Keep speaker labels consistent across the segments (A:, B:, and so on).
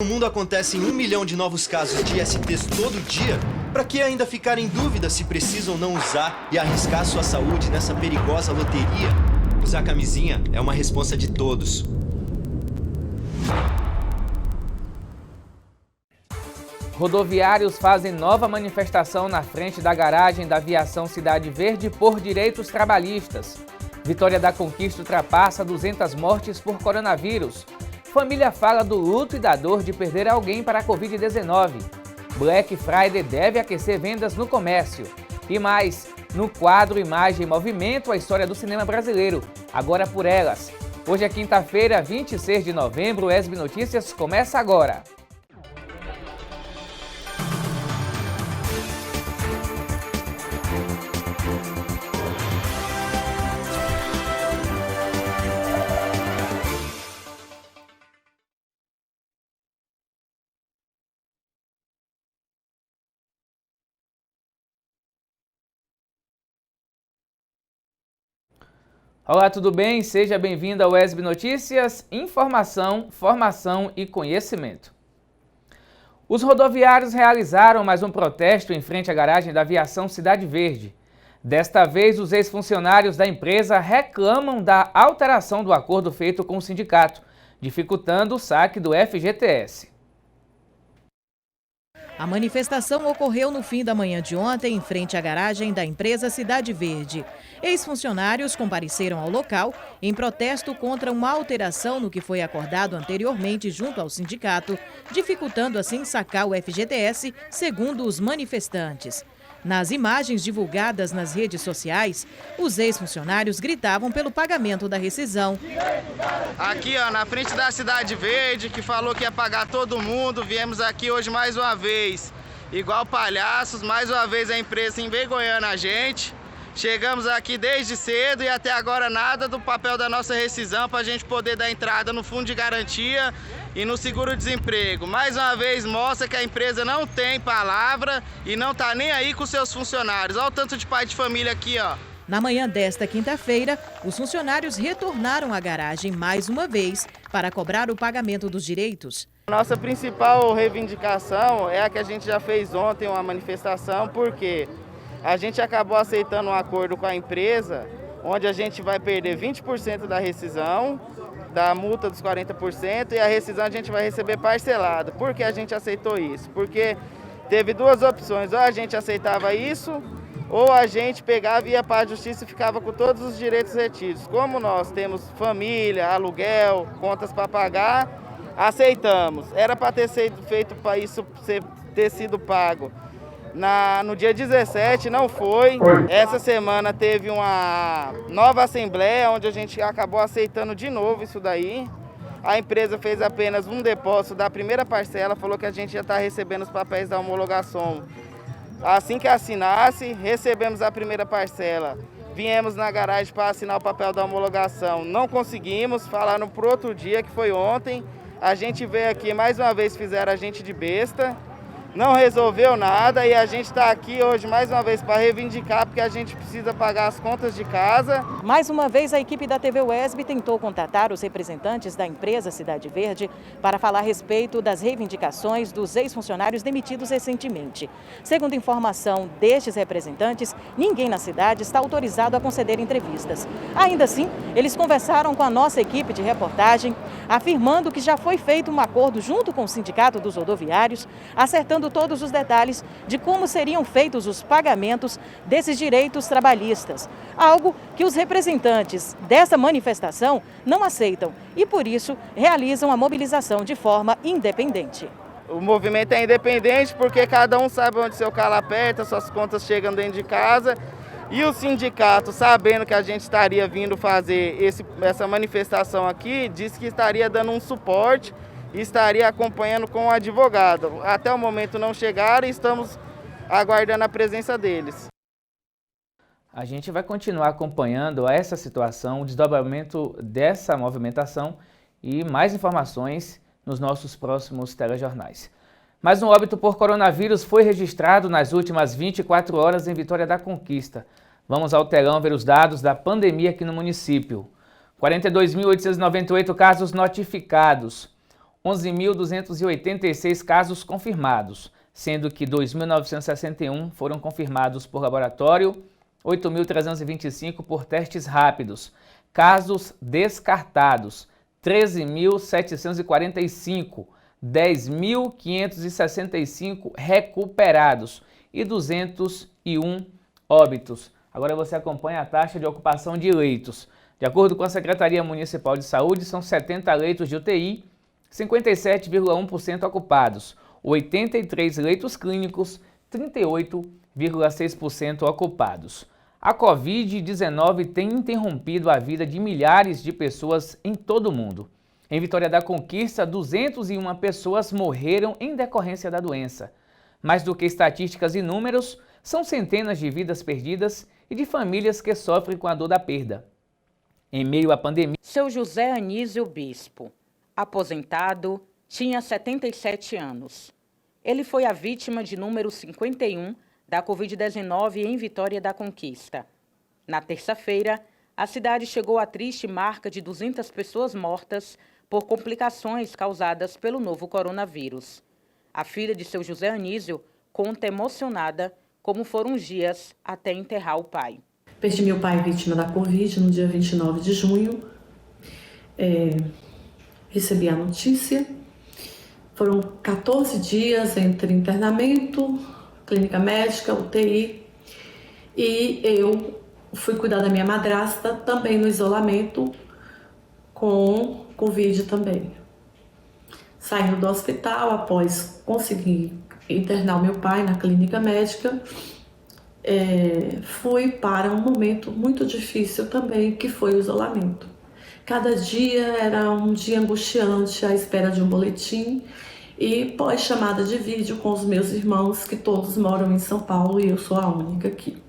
A: No mundo acontecem 1 milhão de novos casos de ISTs todo dia. Para que ainda ficar em dúvida se precisam ou não usar e arriscar sua saúde nessa perigosa loteria? Usar camisinha é uma responsa de todos.
B: Rodoviários fazem nova manifestação na frente da garagem da Aviação Cidade Verde por direitos trabalhistas. Vitória da Conquista ultrapassa 200 mortes por coronavírus. Família fala do luto e da dor de perder alguém para a Covid-19. Black Friday deve aquecer vendas no comércio. E mais, no quadro Imagem e Movimento, a história do cinema brasileiro, agora por elas. Hoje é quinta-feira, 26 de novembro, o ESB Notícias começa agora. Olá, tudo bem? Seja bem-vindo ao ESB Notícias, informação, formação e conhecimento. Os rodoviários realizaram mais um protesto em frente à garagem da Aviação Cidade Verde. Desta vez, os ex-funcionários da empresa reclamam da alteração do acordo feito com o sindicato, dificultando o saque do FGTS.
C: A manifestação ocorreu no fim da manhã de ontem, em frente à garagem da empresa Cidade Verde. Ex-funcionários compareceram ao local em protesto contra uma alteração no que foi acordado anteriormente junto ao sindicato, dificultando assim sacar o FGTS, segundo os manifestantes. Nas imagens divulgadas nas redes sociais, os ex-funcionários gritavam pelo pagamento da rescisão.
D: Aqui, ó, na frente da Cidade Verde, que falou que ia pagar todo mundo, viemos aqui hoje mais uma vez, igual palhaços, mais uma vez a empresa envergonhando a gente. Chegamos aqui desde cedo e até agora nada do papel da nossa rescisão para a gente poder dar entrada no fundo de garantia e no seguro-desemprego. Mais uma vez mostra que a empresa não tem palavra e não está nem aí com seus funcionários. Olha o tanto de pai de família aqui, ó.
C: Na manhã desta quinta-feira, os funcionários retornaram à garagem mais uma vez para cobrar o pagamento dos direitos.
D: Nossa principal reivindicação é a que a gente já fez ontem, uma manifestação, porque a gente acabou aceitando um acordo com a empresa, onde a gente vai perder 20% da rescisão, da multa dos 40%, e a rescisão a gente vai receber parcelado. Por que a gente aceitou isso? Porque teve duas opções, ou a gente aceitava isso, ou a gente pegava e ia para a justiça e ficava com todos os direitos retidos. Como nós temos família, aluguel, contas para pagar, aceitamos. Era para ter sido feito para isso ter sido pago no dia 17, não foi. Essa semana teve uma nova assembleia, onde a gente acabou aceitando de novo isso daí. A empresa fez apenas um depósito da primeira parcela, falou que a gente já está recebendo os papéis da homologação. Assim que assinasse, recebemos a primeira parcela. Viemos na garagem para assinar o papel da homologação. Não conseguimos, falaram para o outro dia, que foi ontem. A gente veio aqui, mais uma vez fizeram a gente de besta. Não resolveu nada e a gente está aqui hoje mais uma vez para reivindicar, porque a gente precisa pagar as contas de casa.
C: Mais uma vez, a equipe da TV UESB tentou contatar os representantes da empresa Cidade Verde para falar a respeito das reivindicações dos ex-funcionários demitidos recentemente. Segundo informação destes representantes, ninguém na cidade está autorizado a conceder entrevistas. Ainda assim, eles conversaram com a nossa equipe de reportagem, afirmando que já foi feito um acordo junto com o Sindicato dos Rodoviários, acertando todos os detalhes de como seriam feitos os pagamentos desses direitos trabalhistas. Algo que os representantes dessa manifestação não aceitam e, por isso, realizam a mobilização de forma independente.
D: O movimento é independente porque cada um sabe onde seu calo aperta, suas contas chegam dentro de casa. E o sindicato, sabendo que a gente estaria vindo fazer essa manifestação aqui, disse que estaria dando um suporte e estaria acompanhando com o advogado. Até o momento não chegaram e estamos aguardando a presença deles.
B: A gente vai continuar acompanhando essa situação, o desdobramento dessa movimentação e mais informações nos nossos próximos telejornais. Mais um óbito por coronavírus foi registrado nas últimas 24 horas em Vitória da Conquista. Vamos ao telão ver os dados da pandemia aqui no município. 42.898 casos notificados. 11.286 casos confirmados, sendo que 2.961 foram confirmados por laboratório, 8.325 por testes rápidos. Casos descartados, 13.745, 10.565 recuperados e 201 óbitos. Agora você acompanha a taxa de ocupação de leitos. De acordo com a Secretaria Municipal de Saúde, são 70 leitos de UTI, 57,1% ocupados, 83 leitos clínicos, 38,6% ocupados. A Covid-19 tem interrompido a vida de milhares de pessoas em todo o mundo. Em Vitória da Conquista, 201 pessoas morreram em decorrência da doença. Mais do que estatísticas e números, são centenas de vidas perdidas e de famílias que sofrem com a dor da perda. Em meio à pandemia...
E: Seu José Anísio Bispo, aposentado, tinha 77 anos. Ele foi a vítima de número 51 da Covid-19 em Vitória da Conquista. Na terça-feira, a cidade chegou à triste marca de 200 pessoas mortas por complicações causadas pelo novo coronavírus. A filha de seu José Anísio conta emocionada como foram os dias até enterrar o pai.
F: Perdi meu pai vítima da Covid no dia 29 de junho. Recebi a notícia. Foram 14 dias entre internamento, clínica médica, UTI, e eu fui cuidar da minha madrasta também no isolamento com Covid também. Saindo do hospital após conseguir internar o meu pai na clínica médica, fui para um momento muito difícil também, que foi o isolamento. Cada dia era um dia angustiante à espera de um boletim e pós-chamada de vídeo com os meus irmãos, que todos moram em São Paulo e eu sou a única aqui.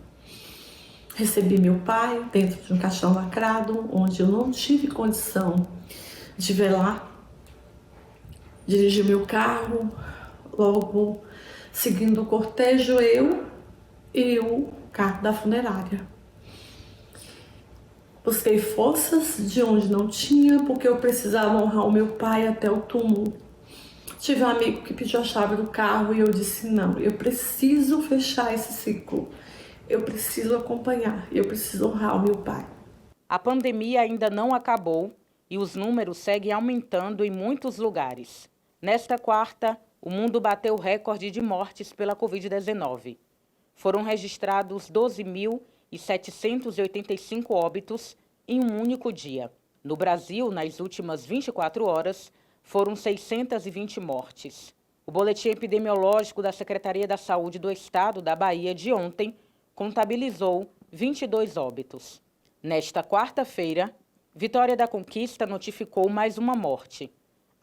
F: Recebi meu pai dentro de um caixão lacrado, onde eu não tive condição de velar. Dirigi meu carro, logo seguindo o cortejo, eu e o carro da funerária. Busquei forças de onde não tinha, porque eu precisava honrar o meu pai até o túmulo. Tive um amigo que pediu a chave do carro e eu disse não, eu preciso fechar esse ciclo. Eu preciso acompanhar, eu preciso honrar o meu pai.
E: A pandemia ainda não acabou e os números seguem aumentando em muitos lugares. Nesta quarta, o mundo bateu o recorde de mortes pela Covid-19. Foram registrados 12.785 óbitos em um único dia. No Brasil, nas últimas 24 horas, foram 620 mortes. O boletim epidemiológico da Secretaria da Saúde do Estado da Bahia de ontem contabilizou 22 óbitos. Nesta quarta-feira, Vitória da Conquista notificou mais uma morte.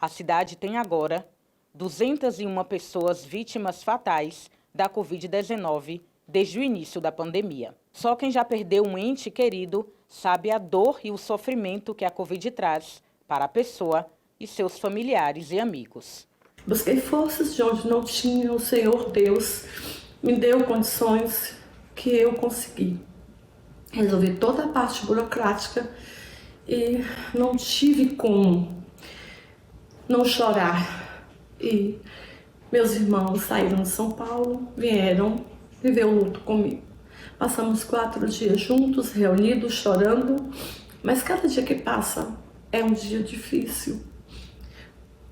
E: A cidade tem agora 201 pessoas vítimas fatais da Covid-19 desde o início da pandemia. Só quem já perdeu um ente querido sabe a dor e o sofrimento que a Covid traz para a pessoa e seus familiares e amigos.
F: Busquei forças de onde não tinha. O Senhor Deus me deu condições que eu consegui. Resolvi toda a parte burocrática e não tive como não chorar. E meus irmãos saíram de São Paulo, vieram viver o luto comigo. Passamos 4 dias juntos, reunidos, chorando, mas cada dia que passa é um dia difícil,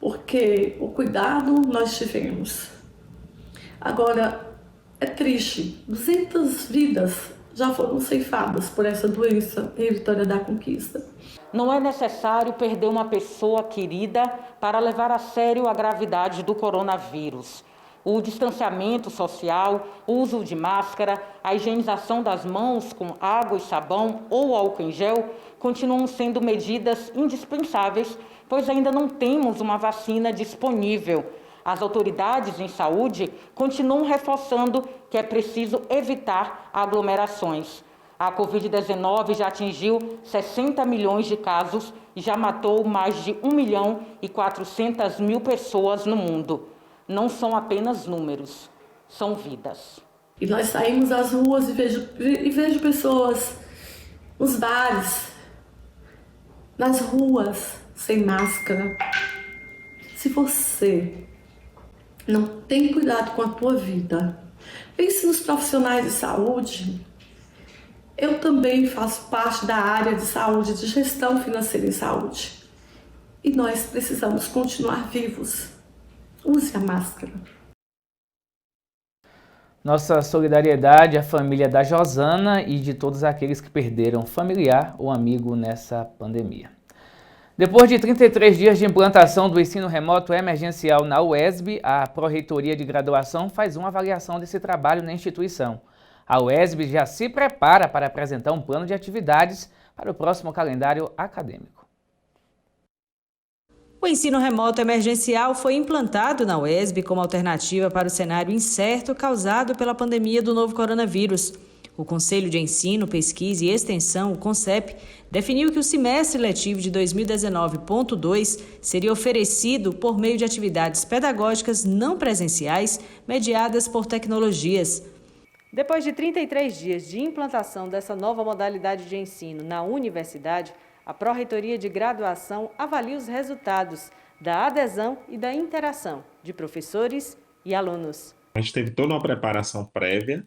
F: porque o cuidado nós tivemos. Agora, é triste, 200 vidas já foram ceifadas por essa doença em Vitória da Conquista.
E: Não é necessário perder uma pessoa querida para levar a sério a gravidade do coronavírus. O distanciamento social, o uso de máscara, a higienização das mãos com água e sabão ou álcool em gel continuam sendo medidas indispensáveis, pois ainda não temos uma vacina disponível. As autoridades em saúde continuam reforçando que é preciso evitar aglomerações. A Covid-19 já atingiu 60 milhões de casos e já matou mais de 1.400.000 pessoas no mundo. Não são apenas números, são vidas.
F: E nós saímos às ruas e vejo pessoas nos bares, nas ruas, sem máscara, Se você não tem cuidado com a tua vida, pense nos profissionais de saúde. Eu também faço parte da área de saúde, de gestão financeira em saúde. E nós precisamos continuar vivos. Use a máscara.
B: Nossa solidariedade à família da Josana e de todos aqueles que perderam familiar ou amigo nessa pandemia. Depois de 33 dias de implantação do ensino remoto emergencial na UESB, a Pró-Reitoria de Graduação faz uma avaliação desse trabalho na instituição. A UESB já se prepara para apresentar um plano de atividades para o próximo calendário acadêmico.
G: O ensino remoto emergencial foi implantado na UESB como alternativa para o cenário incerto causado pela pandemia do novo coronavírus. O Conselho de Ensino, Pesquisa e Extensão, o CONCEP, definiu que o semestre letivo de 2019.2 seria oferecido por meio de atividades pedagógicas não presenciais mediadas por tecnologias.
C: Depois de 33 dias de implantação dessa nova modalidade de ensino na universidade, a Pró-Reitoria de Graduação avalia os resultados da adesão e da interação de professores e alunos.
H: A gente teve toda uma preparação prévia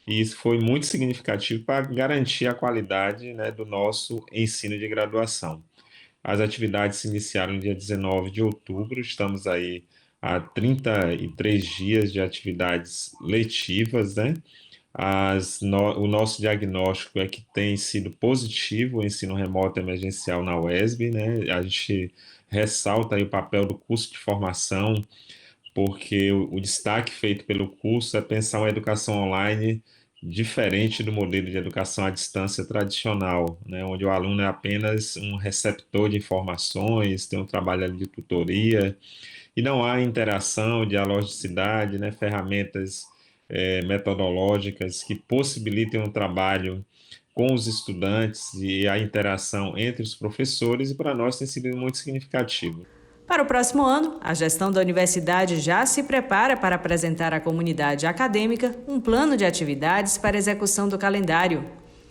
H: e isso foi muito significativo para garantir a qualidade, né, do nosso ensino de graduação. As atividades se iniciaram no dia 19 de outubro, estamos aí há 33 dias de atividades letivas, né? O nosso diagnóstico é que tem sido positivo o ensino remoto emergencial na UESB, né? A gente ressalta aí o papel do curso de formação, porque o destaque feito pelo curso é pensar uma educação online diferente do modelo de educação à distância tradicional, né? Onde o aluno é apenas um receptor de informações, tem um trabalho ali de tutoria, e não há interação, dialogicidade, né? Ferramentas metodológicas que possibilitem um trabalho com os estudantes e a interação entre os professores, e para nós tem sido muito significativo.
G: Para o próximo ano, a gestão da universidade já se prepara para apresentar à comunidade acadêmica um plano de atividades para execução do calendário.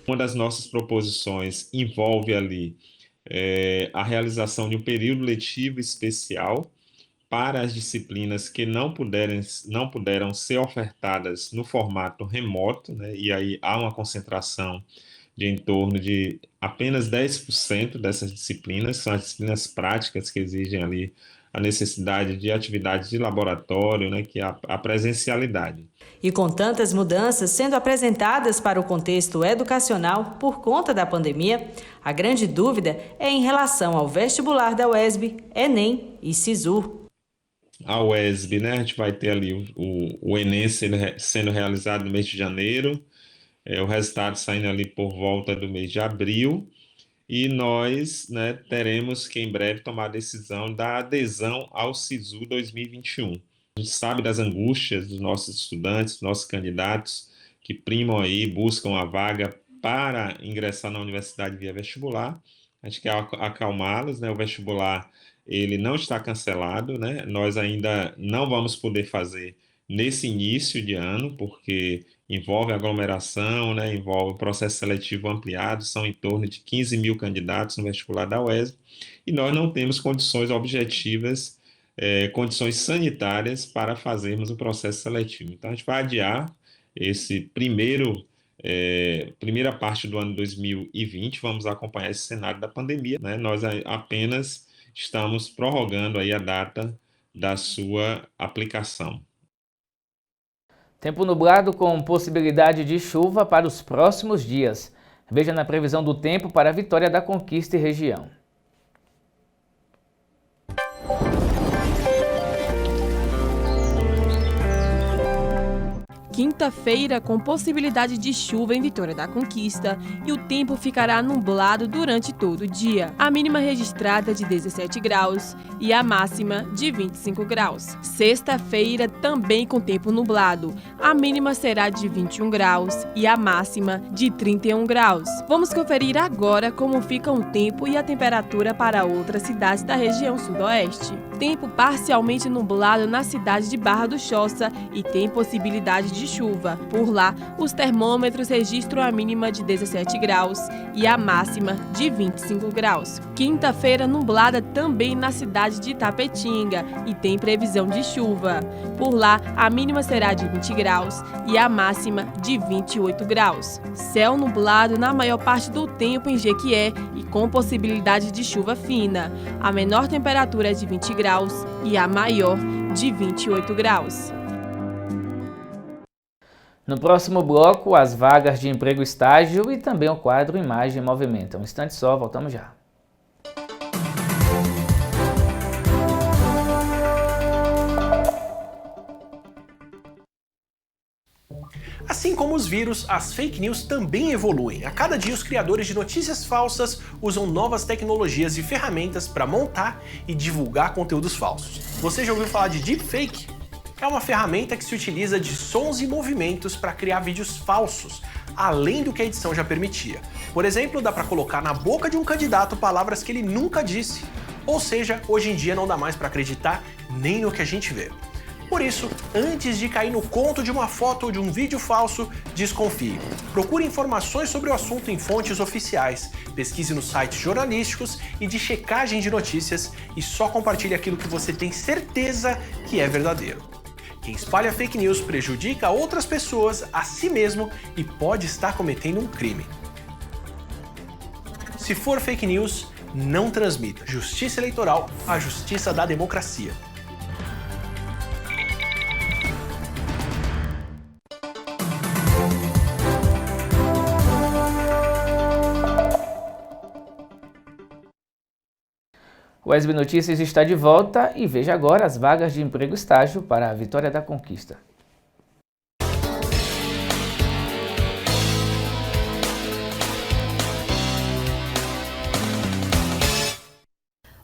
H: Uma das nossas proposições envolve ali a realização de um período letivo especial para as disciplinas que não puderam ser ofertadas no formato remoto, né? E aí há uma concentração de em torno de apenas 10% dessas disciplinas, são as disciplinas práticas que exigem ali a necessidade de atividades de laboratório, né, que é a presencialidade.
G: E com tantas mudanças sendo apresentadas para o contexto educacional por conta da pandemia, a grande dúvida é em relação ao vestibular da UESB, Enem e Sisu.
H: A UESB, né, a gente vai ter ali o Enem sendo realizado no mês de janeiro, o resultado saindo ali por volta do mês de abril, e nós, né, teremos que em breve tomar a decisão da adesão ao Sisu 2021. A gente sabe das angústias dos nossos estudantes, dos nossos candidatos que primam aí, buscam a vaga para ingressar na universidade via vestibular. A gente quer acalmá-los, né? O vestibular ele não está cancelado, né? Nós ainda não vamos poder fazer nesse início de ano, porque envolve aglomeração, né? Envolve processo seletivo ampliado, são em torno de 15 mil candidatos no vestibular da UESB, e nós não temos condições objetivas, condições sanitárias para fazermos o processo seletivo. Então, a gente vai adiar esse primeira parte do ano 2020, vamos acompanhar esse cenário da pandemia, né? Nós apenas estamos prorrogando aí a data da sua aplicação.
B: Tempo nublado com possibilidade de chuva para os próximos dias. Veja na previsão do tempo para a Vitória da Conquista e região.
I: Quinta-feira com possibilidade de chuva em Vitória da Conquista e o tempo ficará nublado durante todo o dia. A mínima registrada de 17 graus e a máxima de 25 graus. Sexta-feira também com tempo nublado. A mínima será de 21 graus e a máxima de 31 graus. Vamos conferir agora como fica o tempo e a temperatura para outras cidades da região sudoeste. tempo parcialmente nublado na cidade de Barra do Choça e tem possibilidade de chuva. Por lá, os termômetros registram a mínima de 17 graus e a máxima de 25 graus. Quinta-feira nublada também na cidade de Itapetinga e tem previsão de chuva. Por lá, a mínima será de 20 graus e a máxima de 28 graus. Céu nublado na maior parte do tempo em Jequié e com possibilidade de chuva fina. A menor temperatura é de 20 graus e a maior de 28 graus.
B: No próximo bloco, as vagas de emprego estágio e também o quadro Imagem em Movimento. Um instante só, voltamos já.
J: Assim como os vírus, as fake news também evoluem. A cada dia, os criadores de notícias falsas usam novas tecnologias e ferramentas para montar e divulgar conteúdos falsos. Você já ouviu falar de deepfake? É uma ferramenta que se utiliza de sons e movimentos para criar vídeos falsos, além do que a edição já permitia. Por exemplo, dá para colocar na boca de um candidato palavras que ele nunca disse. Ou seja, hoje em dia não dá mais para acreditar nem no que a gente vê. Por isso, antes de cair no conto de uma foto ou de um vídeo falso, desconfie. Procure informações sobre o assunto em fontes oficiais, pesquise nos sites jornalísticos e de checagem de notícias e só compartilhe aquilo que você tem certeza que é verdadeiro. Quem espalha fake news prejudica outras pessoas, a si mesmo e pode estar cometendo um crime. Se for fake news, não transmita. Justiça Eleitoral, a justiça da democracia.
B: O SB Notícias está de volta e veja agora as vagas de emprego estágio para a Vitória da Conquista.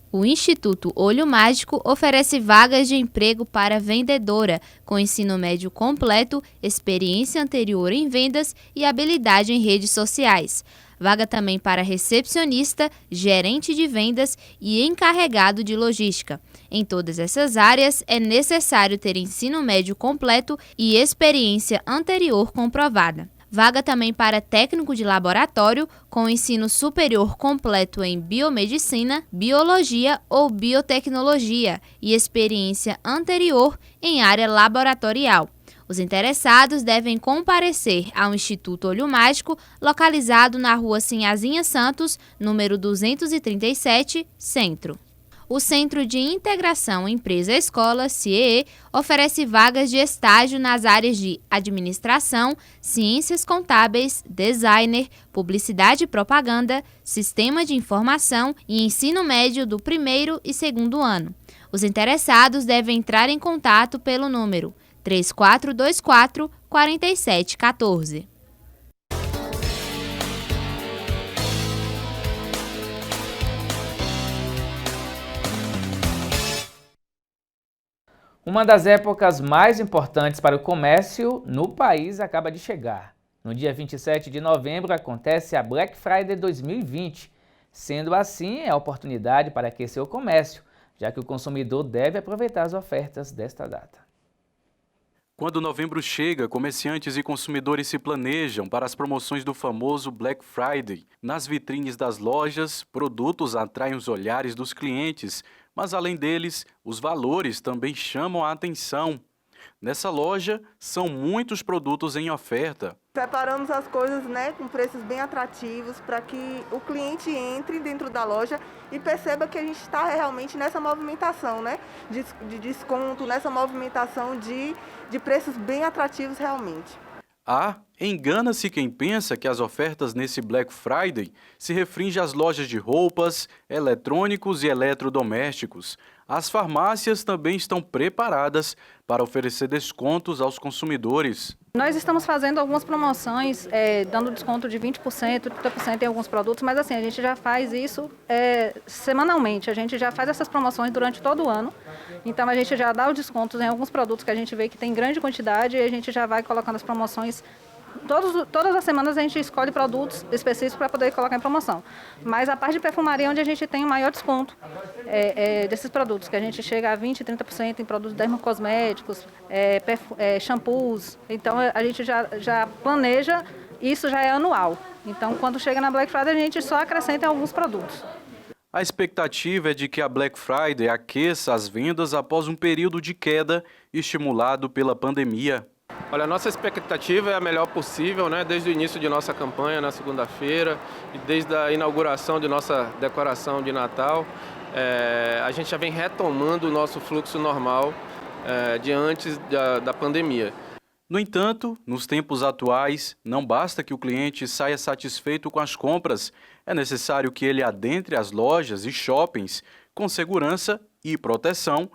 K: O Instituto Olho Mágico oferece vagas de emprego para vendedora, com ensino médio completo, experiência anterior em vendas e habilidade em redes sociais. Vaga também para recepcionista, gerente de vendas e encarregado de logística. Em todas essas áreas, é necessário ter ensino médio completo e experiência anterior comprovada. Vaga também para técnico de laboratório com ensino superior completo em biomedicina, biologia ou biotecnologia e experiência anterior em área laboratorial. Os interessados devem comparecer ao Instituto Olho Mágico, localizado na Rua Sinhazinha Santos, número 237, Centro. O Centro de Integração Empresa-Escola, CIEE, oferece vagas de estágio nas áreas de administração, ciências contábeis, designer, publicidade e propaganda, sistema de informação e ensino médio do primeiro e segundo ano. Os interessados devem entrar em contato pelo número 3424-4714.
B: Uma das épocas mais importantes para o comércio no país acaba de chegar. No dia 27 de novembro acontece a Black Friday 2020. Sendo assim, é a oportunidade para aquecer o comércio, já que o consumidor deve aproveitar as ofertas desta data.
L: Quando novembro chega, comerciantes e consumidores se planejam para as promoções do famoso Black Friday. Nas vitrines das lojas, produtos atraem os olhares dos clientes, mas além deles, os valores também chamam a atenção. Nessa loja, são muitos produtos em oferta.
M: Preparamos as coisas, com preços bem atrativos para que o cliente entre dentro da loja e perceba que a gente está realmente nessa movimentação, de desconto, nessa movimentação de preços bem atrativos realmente.
L: Engana-se quem pensa que as ofertas nesse Black Friday se restringem às lojas de roupas, eletrônicos e eletrodomésticos. As farmácias também estão preparadas para oferecer descontos aos consumidores.
N: Nós estamos fazendo algumas promoções, dando desconto de 20%, 30% em alguns produtos, mas assim, a gente já faz isso semanalmente, a gente já faz essas promoções durante todo o ano. Então a gente já dá os descontos em alguns produtos que a gente vê que tem grande quantidade e a gente já vai colocando as promoções Todas as semanas a gente escolhe produtos específicos para poder colocar em promoção. Mas a parte de perfumaria é onde a gente tem o maior desconto desses produtos, que a gente chega a 20%, 30% em produtos dermocosméticos, shampoos. Então a gente já planeja, isso já é anual. Então quando chega na Black Friday a gente só acrescenta em alguns produtos.
L: A expectativa é de que a Black Friday aqueça as vendas após um período de queda estimulado pela pandemia.
O: Olha, a nossa expectativa é a melhor possível, né? Desde o início de nossa campanha na segunda-feira e desde a inauguração de nossa decoração de Natal, a gente já vem retomando o nosso fluxo normal de antes da pandemia.
L: No entanto, nos tempos atuais, não basta que o cliente saia satisfeito com as compras, é necessário que ele adentre as lojas e shoppings com segurança e proteção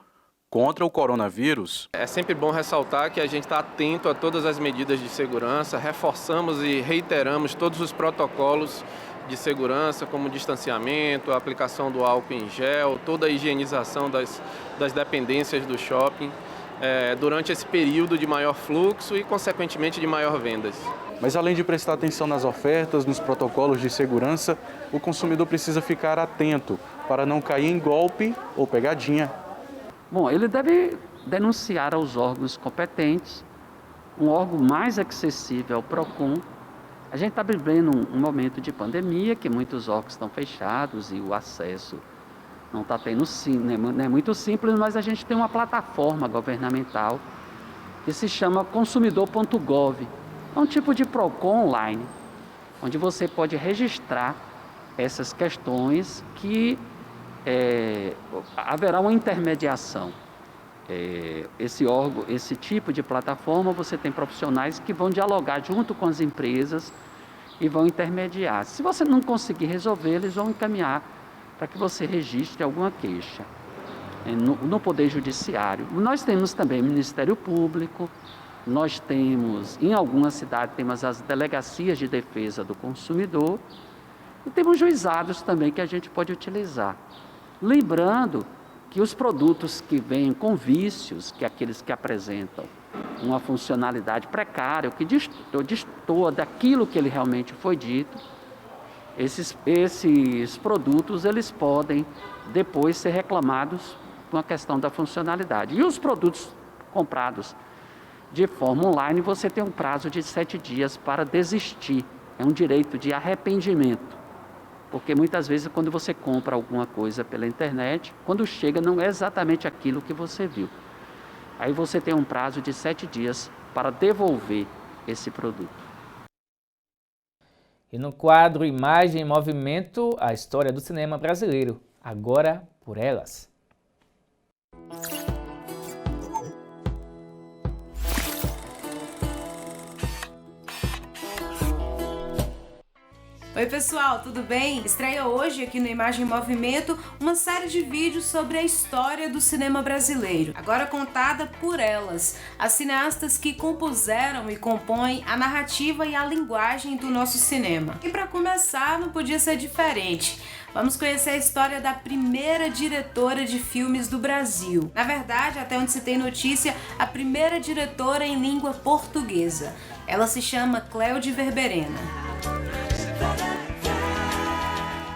L: contra o coronavírus.
O: É sempre bom ressaltar que a gente está atento a todas as medidas de segurança, reforçamos e reiteramos todos os protocolos de segurança, como distanciamento, a aplicação do álcool em gel, toda a higienização das dependências do shopping, durante esse período de maior fluxo e, consequentemente, de maior vendas.
L: Mas além de prestar atenção nas ofertas, nos protocolos de segurança, o consumidor precisa ficar atento para não cair em golpe ou pegadinha.
P: Bom, ele deve denunciar aos órgãos competentes, um órgão mais acessível ao PROCON. A gente está vivendo um momento de pandemia, que muitos órgãos estão fechados e o acesso não está tendo não é muito simples, mas a gente tem uma plataforma governamental que se chama consumidor.gov. É um tipo de PROCON online, onde você pode registrar essas questões que haverá uma intermediação. Esse órgão, esse tipo de plataforma, você tem profissionais que vão dialogar junto com as empresas e vão intermediar. Se você não conseguir resolver, eles vão encaminhar para que você registre alguma queixa no Poder Judiciário. Nós temos também Ministério Público, nós temos, em algumas cidades, temos as delegacias de defesa do consumidor e temos juizados também que a gente pode utilizar. Lembrando que os produtos que vêm com vícios, que aqueles que apresentam uma funcionalidade precária, que destoa daquilo que ele realmente foi dito, esses produtos eles podem depois ser reclamados com a questão da funcionalidade. E os produtos comprados de forma online, você tem um prazo de 7 dias para desistir. É um direito de arrependimento. Porque muitas vezes quando você compra alguma coisa pela internet, quando chega não é exatamente aquilo que você viu. Aí você tem um prazo de 7 dias para devolver esse produto.
B: E no quadro Imagem em Movimento, a história do cinema brasileiro. Agora por elas.
Q: Oi pessoal, tudo bem? Estreia hoje aqui no Imagem em Movimento uma série de vídeos sobre a história do cinema brasileiro, agora contada por elas, as cineastas que compuseram e compõem a narrativa e a linguagem do nosso cinema. E para começar, não podia ser diferente. Vamos conhecer a história da primeira diretora de filmes do Brasil. Na verdade, até onde se tem notícia, a primeira diretora em língua portuguesa. Ela se chama Cléude Verberena.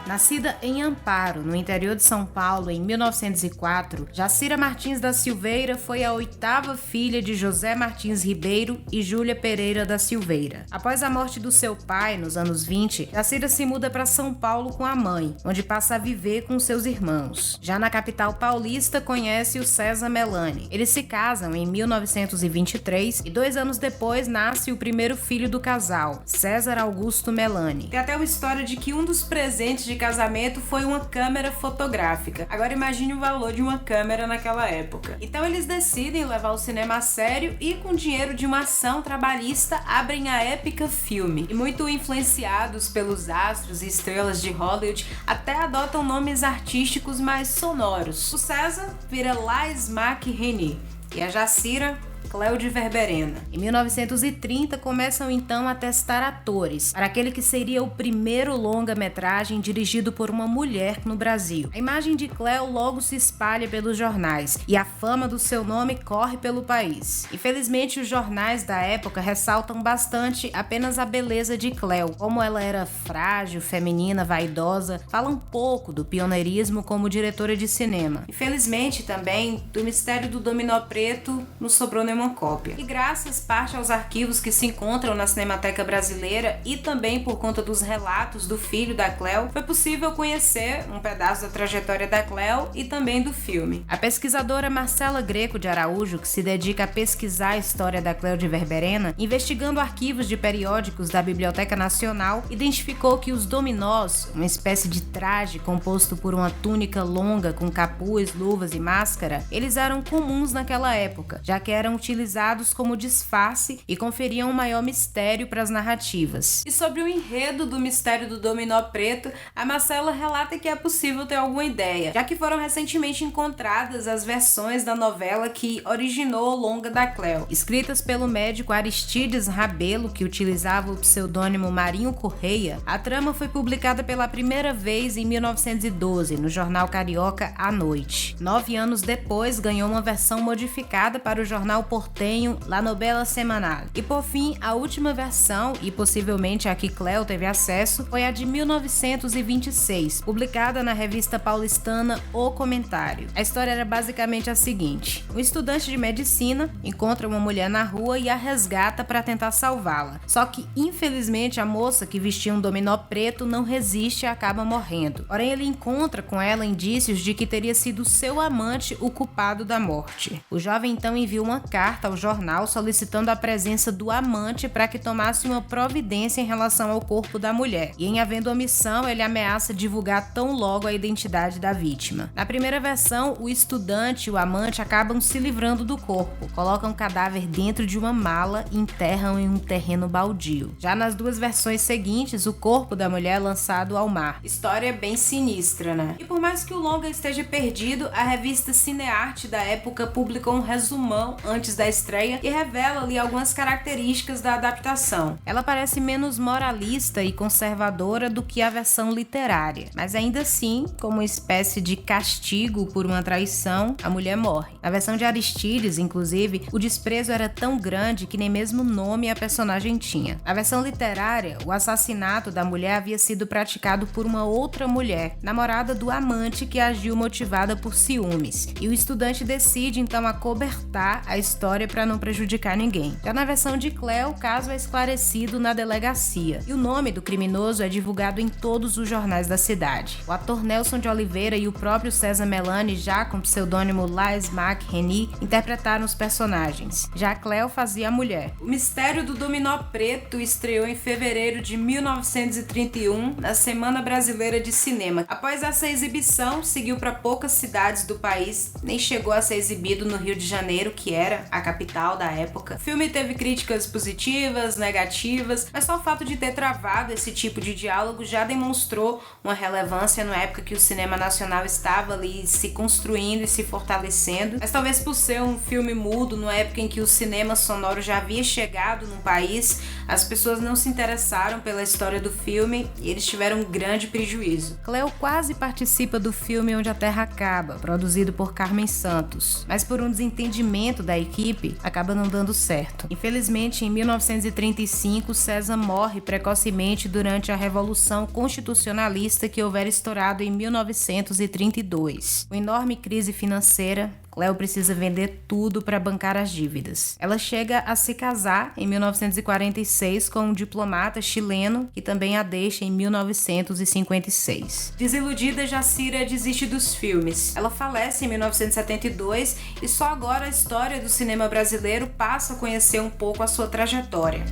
Q: Nascida em Amparo, no interior de São Paulo, em 1904, Jacira Martins da Silveira foi a 8ª filha de José Martins Ribeiro e Júlia Pereira da Silveira. Após a morte do seu pai, nos anos 20, Jacira se muda para São Paulo com a mãe, onde passa a viver com seus irmãos. Já na capital paulista, conhece o César Melani. Eles se casam em 1923 e 2 anos depois nasce o primeiro filho do casal, César Augusto Melani. Tem até uma história de que um dos presentes de casamento foi uma câmera fotográfica. Agora imagine o valor de uma câmera naquela época. Então eles decidem levar o cinema a sério e com dinheiro de uma ação trabalhista abrem a Épica Filme. E muito influenciados pelos astros e estrelas de Hollywood, até adotam nomes artísticos mais sonoros. O César vira Lais Mac Reni e a Jacira Cléo de Verberena. Em 1930, começam então a testar atores para aquele que seria o primeiro longa-metragem dirigido por uma mulher no Brasil. A imagem de Cléo logo se espalha pelos jornais e a fama do seu nome corre pelo país. Infelizmente, os jornais da época ressaltam bastante apenas a beleza de Cléo, como ela era frágil, feminina, vaidosa, fala um pouco do pioneirismo como diretora de cinema. Infelizmente, também, do mistério do dominó preto não sobrou nenhuma cópia. E graças parte aos arquivos que se encontram na Cinemateca Brasileira e também por conta dos relatos do filho da Cléo, foi possível conhecer um pedaço da trajetória da Cléo e também do filme. A pesquisadora Marcela Greco de Araújo, que se dedica a pesquisar a história da Cléo de Verberena, investigando arquivos de periódicos da Biblioteca Nacional, identificou que os dominós, uma espécie de traje composto por uma túnica longa com capuz, luvas e máscara, eles eram comuns naquela época, já que eram utilizados como disfarce e conferiam um maior mistério para as narrativas. E sobre o enredo do mistério do dominó preto, a Marcela relata que é possível ter alguma ideia, já que foram recentemente encontradas as versões da novela que originou o longa da Cléo, escritas pelo médico Aristides Rabelo, que utilizava o pseudônimo Marinho Correia. A trama foi publicada pela primeira vez em 1912 no jornal carioca À Noite. 9 anos depois, ganhou uma versão modificada para o jornal portenho La Novela Semanal. E por fim, a última versão, e possivelmente a que Cléo teve acesso, foi a de 1926, publicada na revista paulistana O Comentário. A história era basicamente a seguinte: um estudante de medicina encontra uma mulher na rua e a resgata para tentar salvá-la. Só que, infelizmente, a moça que vestia um dominó preto não resiste e acaba morrendo. Porém, ele encontra com ela indícios de que teria sido seu amante o culpado da morte. O jovem então envia uma carta ao jornal solicitando a presença do amante para que tomasse uma providência em relação ao corpo da mulher. E em havendo omissão, ele ameaça divulgar tão logo a identidade da vítima. Na primeira versão, o estudante e o amante acabam se livrando do corpo, colocam o cadáver dentro de uma mala e enterram em um terreno baldio. Já nas duas versões seguintes, o corpo da mulher é lançado ao mar. História bem sinistra, né? E por mais que o longa esteja perdido, a revista Cinearte da época publicou um resumão antes da estreia e revela ali algumas características da adaptação. Ela parece menos moralista e conservadora do que a versão literária, mas ainda assim, como uma espécie de castigo por uma traição, a mulher morre. Na versão de Aristides, inclusive, o desprezo era tão grande que nem mesmo nome a personagem tinha. Na versão literária, o assassinato da mulher havia sido praticado por uma outra mulher, namorada do amante, que agiu motivada por ciúmes. E o estudante decide então acobertar a história para não prejudicar ninguém. Já na versão de Cléo, o caso é esclarecido na delegacia e o nome do criminoso é divulgado em todos os jornais da cidade. O ator Nelson de Oliveira e o próprio César Melani, já com o pseudônimo Lais Mac Reni, interpretaram os personagens. Já Cléo fazia a mulher. O Mistério do Dominó Preto estreou em fevereiro de 1931 na Semana Brasileira de Cinema. Após essa exibição, seguiu para poucas cidades do país, nem chegou a ser exibido no Rio de Janeiro, que era a capital da época. O filme teve críticas positivas, negativas, mas só o fato de ter travado esse tipo de diálogo já demonstrou uma relevância na época que o cinema nacional estava ali se construindo e se fortalecendo. Mas talvez por ser um filme mudo, na época em que o cinema sonoro já havia chegado no país, as pessoas não se interessaram pela história do filme e eles tiveram um grande prejuízo. Cléo quase participa do filme Onde a Terra Acaba, produzido por Carmen Santos, mas por um desentendimento da equipe, acaba não dando certo. Infelizmente, em 1935, César morre precocemente durante a Revolução Constitucionalista que houvera estourado em 1932. Com enorme crise financeira, Cléo precisa vender tudo para bancar as dívidas. Ela chega a se casar em 1946 com um diplomata chileno que também a deixa em 1956. Desiludida, Jacira desiste dos filmes. Ela falece em 1972 e só agora a história do cinema brasileiro passa a conhecer um pouco a sua trajetória.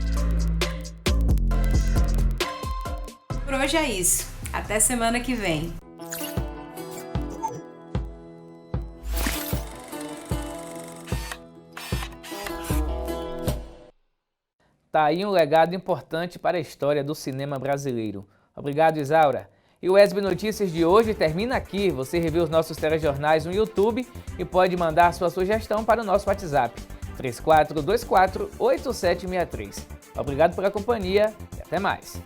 Q: Por hoje é isso. Até semana que vem.
B: Tá aí um legado importante para a história do cinema brasileiro. Obrigado, Isaura. E o ESB Notícias de hoje termina aqui. Você revê os nossos telejornais no YouTube e pode mandar sua sugestão para o nosso WhatsApp. 3424-8763. Obrigado pela companhia e até mais.